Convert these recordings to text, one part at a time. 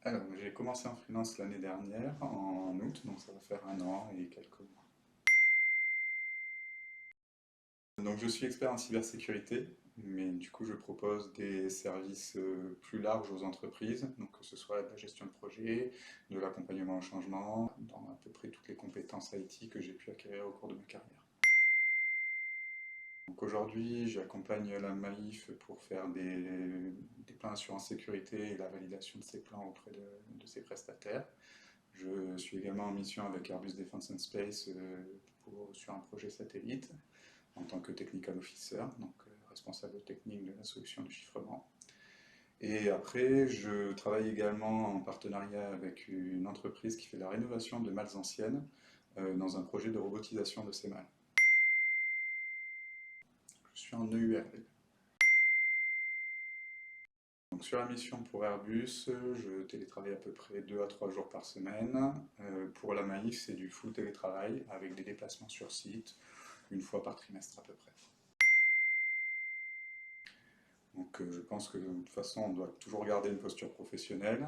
Alors, j'ai commencé en freelance l'année dernière, en août, donc ça va faire 1 an et quelques mois. Donc, je suis expert en cybersécurité, mais du coup, je propose des services plus larges aux entreprises, donc que ce soit de la gestion de projet, de l'accompagnement au changement, dans à peu près toutes les compétences IT que j'ai pu acquérir au cours de ma carrière. Donc aujourd'hui, j'accompagne la Maïf pour faire des plans d'assurance sécurité et la validation de ces plans auprès de ses prestataires. Je suis également en mission avec Airbus Defence and Space sur un projet satellite en tant que technical officer, donc responsable technique de la solution de chiffrement. Et après, je travaille également en partenariat avec une entreprise qui fait de la rénovation de malles anciennes dans un projet de robotisation de ces malles. Je suis en EURL. Donc sur la mission pour Airbus, je télétravaille à peu près 2 à 3 jours par semaine. Pour la Maïf, c'est du full télétravail avec des déplacements sur site, une fois par trimestre à peu près. Donc je pense que de toute façon, on doit toujours garder une posture professionnelle.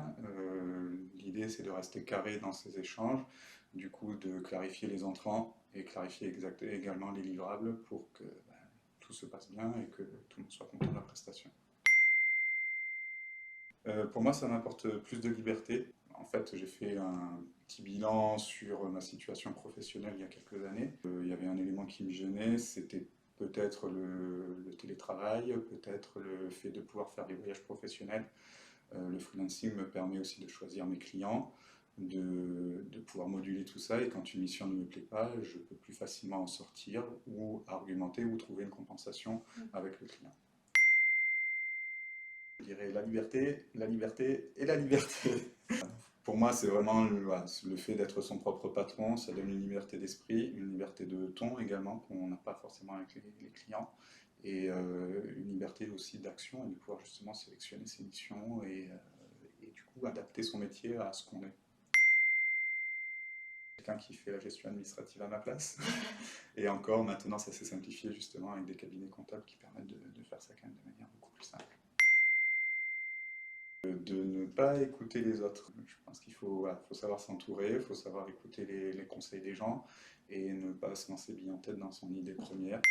L'idée, c'est de rester carré dans ces échanges, du coup de clarifier les entrants et clarifier également les livrables pour que tout se passe bien et que tout le monde soit content de la prestation. Pour moi, ça m'apporte plus de liberté. En fait, j'ai fait un petit bilan sur ma situation professionnelle il y a quelques années. Il y avait un élément qui me gênait, c'était peut-être le télétravail, peut-être le fait de pouvoir faire des voyages professionnels. Le freelancing me permet aussi de choisir mes clients, de pouvoir moduler tout ça, et quand une mission ne me plaît pas, je peux plus facilement en sortir ou argumenter ou trouver une compensation avec le client. Je dirais la liberté et la liberté. Pour moi, c'est vraiment voilà, le fait d'être son propre patron, ça donne une liberté d'esprit, une liberté de ton également, qu'on n'a pas forcément avec les clients, et une liberté aussi d'action, et de pouvoir justement sélectionner ses missions et du coup adapter son métier à ce qu'on est. Quelqu'un qui fait la gestion administrative à ma place. Et encore, maintenant, ça s'est simplifié justement avec des cabinets comptables qui permettent de faire ça quand même de manière beaucoup plus simple. De ne pas écouter les autres. Je pense qu'il faut, voilà, faut savoir s'entourer, il faut savoir écouter les conseils des gens et ne pas se lancer bille en tête dans son idée première.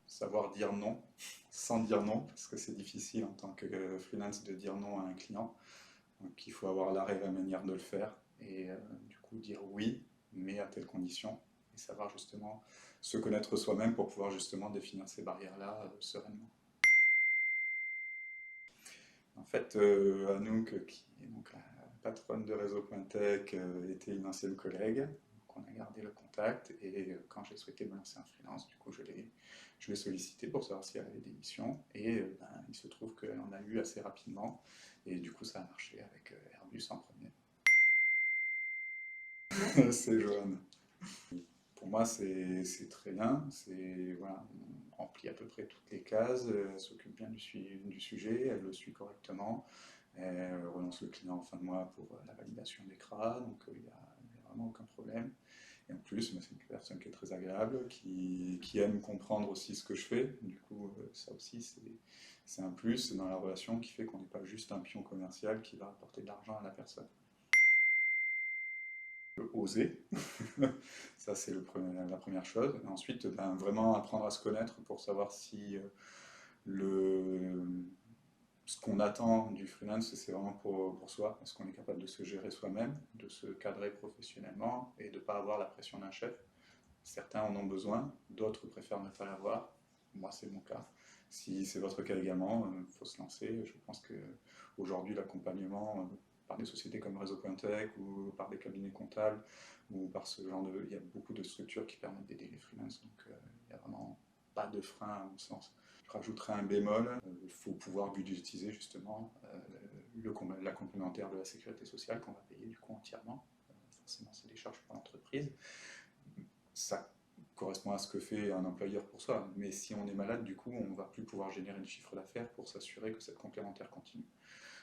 Savoir dire non sans dire non, parce que c'est difficile en tant que freelance de dire non à un client. Donc il faut avoir l'art et la manière de le faire et du coup dire oui, mais à telle condition. Et savoir justement se connaître soi-même pour pouvoir justement définir ces barrières-là sereinement. En fait, Anouk, qui est donc la patronne de Réseau.tech, était une ancienne collègue. Donc on a gardé le contact et quand j'ai souhaité me lancer en freelance, du coup je l'ai sollicité pour savoir si elle avait des missions et il se trouve qu'elle en a eu assez rapidement et du coup ça a marché avec Airbus en premier. C'est Joanne. Pour moi, c'est très bien. Voilà, on remplit à peu près toutes les cases. Elle s'occupe bien du sujet, elle le suit correctement. Elle relance le client en fin de mois pour la validation des CRA, donc il n'y a vraiment aucun problème. Et en plus, c'est une personne qui est très agréable, qui aime comprendre aussi ce que je fais. Du coup, ça aussi, c'est un plus dans la relation qui fait qu'on n'est pas juste un pion commercial qui va apporter de l'argent à la personne. Oser, ça c'est la première chose. Et ensuite, vraiment apprendre à se connaître pour savoir si ce qu'on attend du freelance, c'est vraiment pour soi. Est-ce qu'on est capable de se gérer soi-même, de se cadrer professionnellement et de ne pas avoir la pression d'un chef. Certains en ont besoin, d'autres préfèrent ne pas l'avoir. Moi, c'est mon cas. Si c'est votre cas également, il faut se lancer. Je pense qu'aujourd'hui, l'accompagnement par des sociétés comme Réseau.tech ou par des cabinets comptables ou par ce genre de... Il y a beaucoup de structures qui permettent d'aider les freelances, donc il n'y a vraiment pas de frein à mon sens. Je rajouterai un bémol, il faut pouvoir budgétiser justement la complémentaire de la sécurité sociale qu'on va payer du coup entièrement. Forcément, c'est des charges pour l'entreprise. Ça correspond à ce que fait un employeur pour soi, mais si on est malade, du coup, on ne va plus pouvoir générer de chiffre d'affaires pour s'assurer que cette complémentaire continue.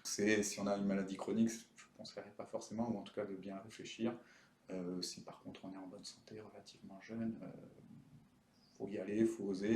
Si on a une maladie chronique, je ne conseillerais pas forcément, ou en tout cas de bien réfléchir. Si par contre on est en bonne santé, relativement jeune, faut y aller, faut oser.